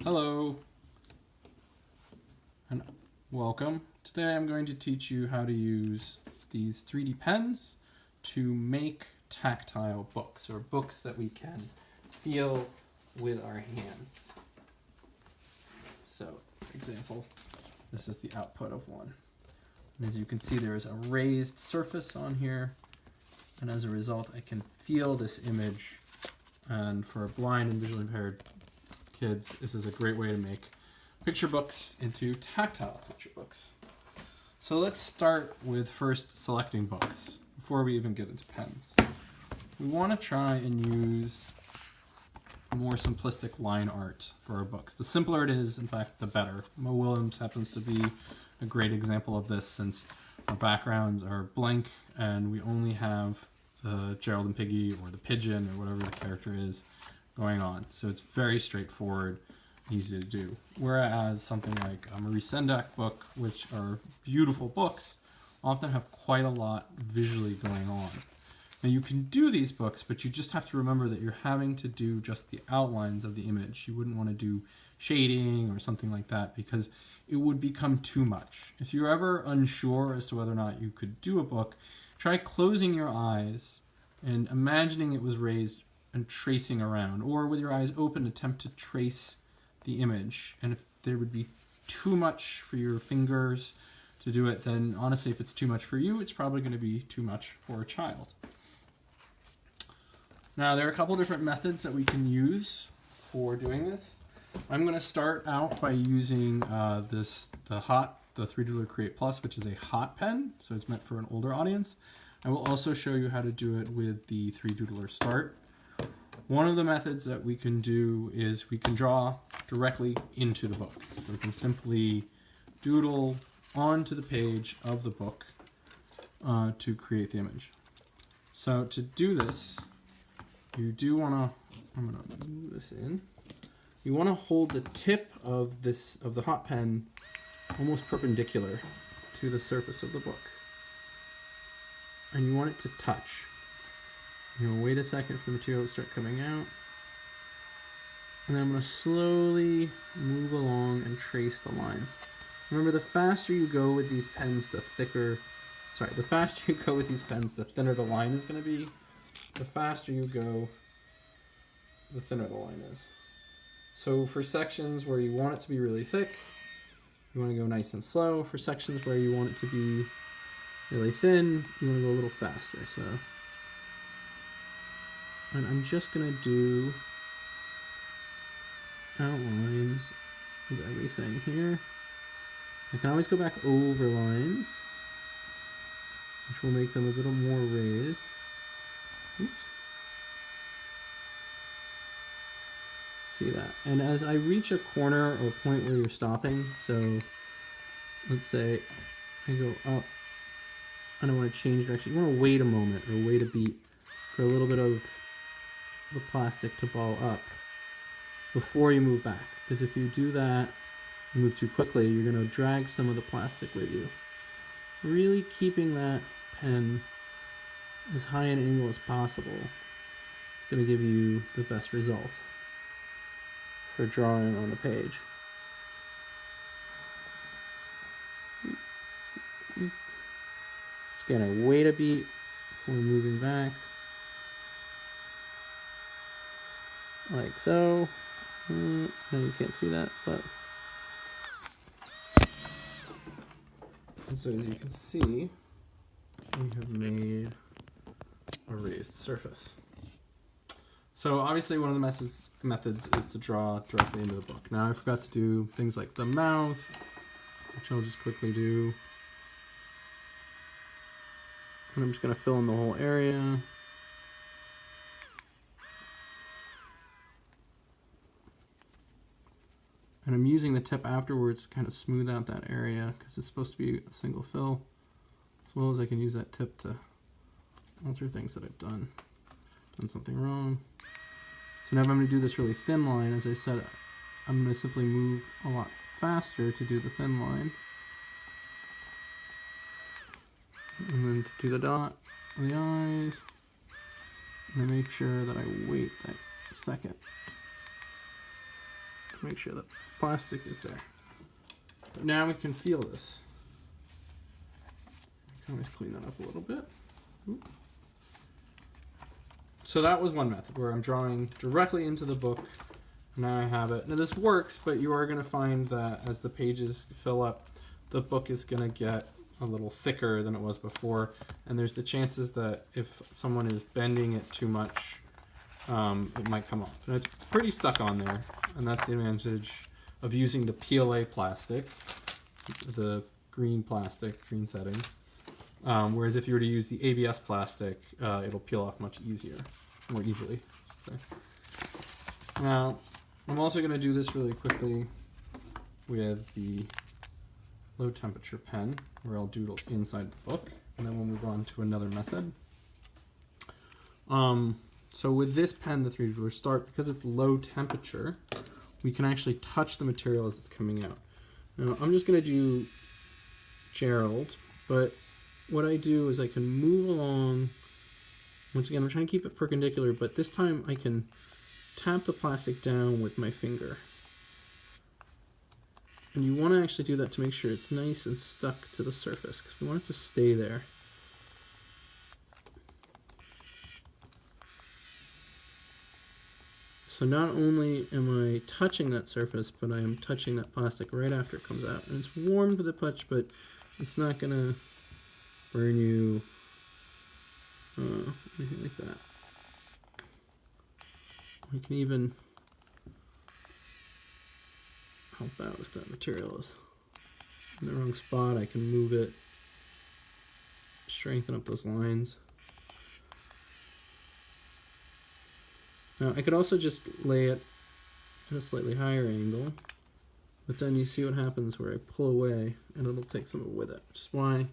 Hello and welcome. Today I'm going to teach you how to use these 3D pens to make tactile books, or books that we can feel with our hands. So, for example, this is the output of one. And as you can see, there is a raised surface on here, and as a result I can feel this image. And for blind and visually impaired kids, this is a great way to make picture books into tactile picture books. So let's start with first selecting books before we even get into pens. We want to try and use more simplistic line art for our books. The simpler it is, in fact, the better. Mo Willems happens to be a great example of this, since our backgrounds are blank and we only have the Gerald and Piggy or the pigeon or whatever the character is going on. So it's very straightforward, easy to do. Whereas something like a Marie Sendak book, which are beautiful books, often have quite a lot visually going on. Now you can do these books, but you just have to remember that you're having to do just the outlines of the image. You wouldn't want to do shading or something like that, because it would become too much. If you're ever unsure as to whether or not you could do a book, try closing your eyes and imagining it was raised and tracing around, or with your eyes open, attempt to trace the image. And if there would be too much for your fingers to do it, then honestly, if it's too much for you, it's probably going to be too much for a child. Now, there are a couple different methods that we can use for doing this. I'm going to start out by using the 3Doodler Create Plus, which is a hot pen, so it's meant for an older audience. I will also show you how to do it with the 3Doodler Start. One of the methods that we can do is we can draw directly into the book. So we can simply doodle onto the page of the book to create the image. So to do this, you do want to, I'm going to move this in. You want to hold the tip of the hot pen almost perpendicular to the surface of the book. And you want it to touch. You know, wait a second for the material to start coming out. And then I'm going to slowly move along and trace the lines. Remember, the faster you go with these pens, the thinner the line is going to be. The faster you go, the thinner the line is. So for sections where you want it to be really thick, you want to go nice and slow. For sections where you want it to be really thin, you want to go a little faster. So, and I'm just going to do outlines of everything here. I can always go back over lines, which will make them a little more raised. Oops. See that? And as I reach a corner or point where you're stopping, so let's say I go up and I want to change direction. You want to wait a moment or wait a beat for a little bit of the plastic to ball up before you move back. Because if you do that and move too quickly, you're going to drag some of the plastic with you. Really keeping that pen as high an angle as possible is going to give you the best result for drawing on the page. Just gonna wait a beat before moving back, like so. No, you can't see that, but and so as you can see, we have made a raised surface. So obviously one of the methods is to draw directly into the book. Now I forgot to do things like the mouth, which I'll just quickly do. And I'm just going to fill in the whole area. And I'm using the tip afterwards to kind of smooth out that area, because it's supposed to be a single fill, as well as I can use that tip to alter things that I've done something wrong. So now if I'm going to do this really thin line, as I said, I'm going to simply move a lot faster to do the thin line. And then to do the dot on the eyes, and I make sure that I wait that second Make sure the plastic is there. But now we can feel this. I can always clean that up a little bit. Oop. So that was one method where I'm drawing directly into the book. Now I have it. Now this works, but you are going to find that as the pages fill up, the book is going to get a little thicker than it was before. And there's the chances that if someone is bending it too much, it might come off. And it's pretty stuck on there. And that's the advantage of using the PLA plastic, the green setting. Whereas if you were to use the ABS plastic, it'll peel off much more easily. Okay. Now, I'm also going to do this really quickly with the low temperature pen, where I'll doodle inside the book, and then we'll move on to another method. So with this pen, the 3D Ruler Start, because it's low temperature, we can actually touch the material as it's coming out. Now, I'm just going to do Gerald, but what I do is I can move along. Once again, I'm trying to keep it perpendicular, but this time I can tap the plastic down with my finger. And you want to actually do that to make sure it's nice and stuck to the surface, because we want it to stay there. So not only am I touching that surface, but I am touching that plastic right after it comes out. And it's warm to the touch, but it's not going to burn you, anything like that. We can even help out if that material is in the wrong spot. I can move it, strengthen up those lines. Now I could also just lay it at a slightly higher angle, but then you see what happens where I pull away and it'll take some of it with it, which is why it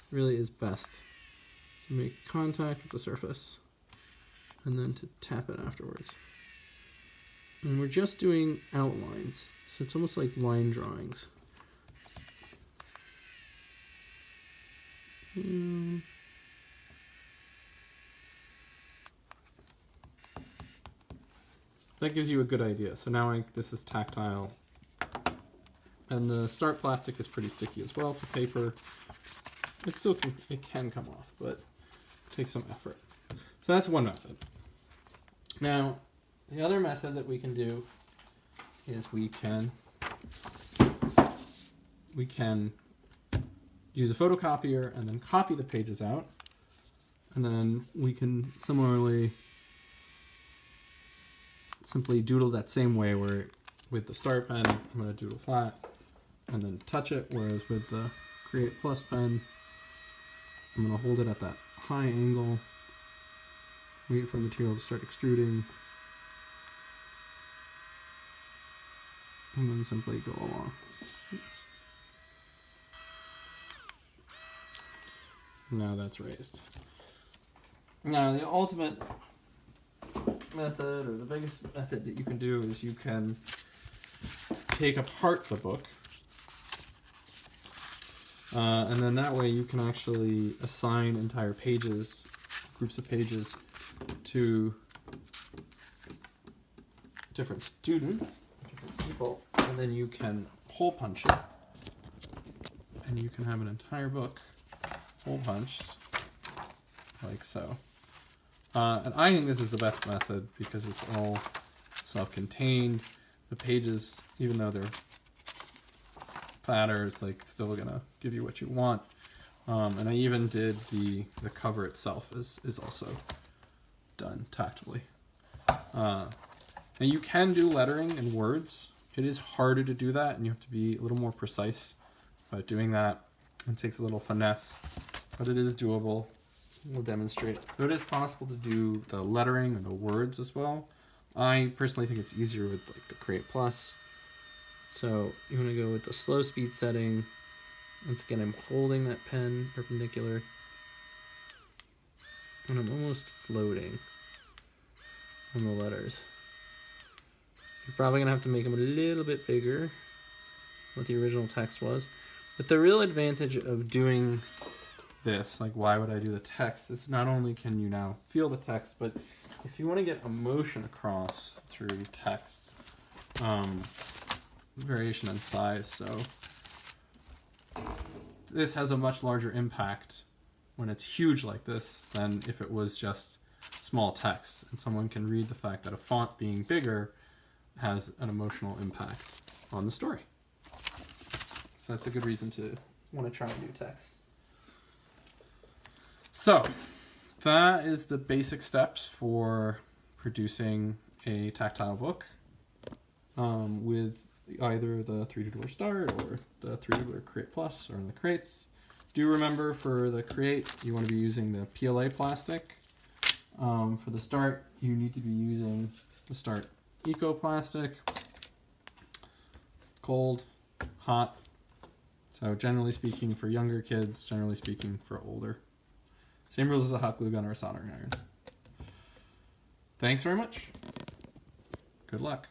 really is best to make contact with the surface and then to tap it afterwards. And we're just doing outlines, so it's almost like line drawings. That gives you a good idea. So now this is tactile. And the Start plastic is pretty sticky as well to paper. It still can come off, but it takes some effort. So that's one method. Now, the other method that we can do is we can use a photocopier and then copy the pages out. And then we can similarly simply doodle that same way, where with the Start pen, I'm going to doodle flat and then touch it, whereas with the Create Plus pen, I'm going to hold it at that high angle, wait for the material to start extruding, and then simply go along. Now that's raised. Now the ultimate method, or the biggest method that you can do, is you can take apart the book, and then that way you can actually assign entire pages, groups of pages, to different students, different people, and then you can hole punch it, and you can have an entire book hole punched like so. And I think this is the best method because it's all self-contained. The pages, even though they're fatter, it's like still gonna give you what you want. And I even did the cover itself is also done tactilely. And you can do lettering in words. It is harder to do that, and you have to be a little more precise about doing that. It takes a little finesse, but it is doable. We'll demonstrate. So it is possible to do the lettering and the words as well. I personally think it's easier with like the Create Plus. So you want to go with the slow speed setting. Once again, I'm holding that pen perpendicular, and I'm almost floating on the letters. You're probably gonna have to make them a little bit bigger, what the original text was. But the real advantage of doing this, like why would I do the text, is not only can you now feel the text, but if you want to get emotion across through text, variation in size, so this has a much larger impact when it's huge like this than if it was just small text. And someone can read the fact that a font being bigger has an emotional impact on the story. So that's a good reason to want to try new text. So that is the basic steps for producing a tactile book with either the 3D Ruler Start or the 3D Ruler Create Plus or the crates. Do remember for the crate, you want to be using the PLA plastic. For the Start, you need to be using the Start Eco plastic. Cold, hot. So generally speaking for younger kids, generally speaking for older. Same rules as a hot glue gun or a soldering iron. Thanks very much. Good luck.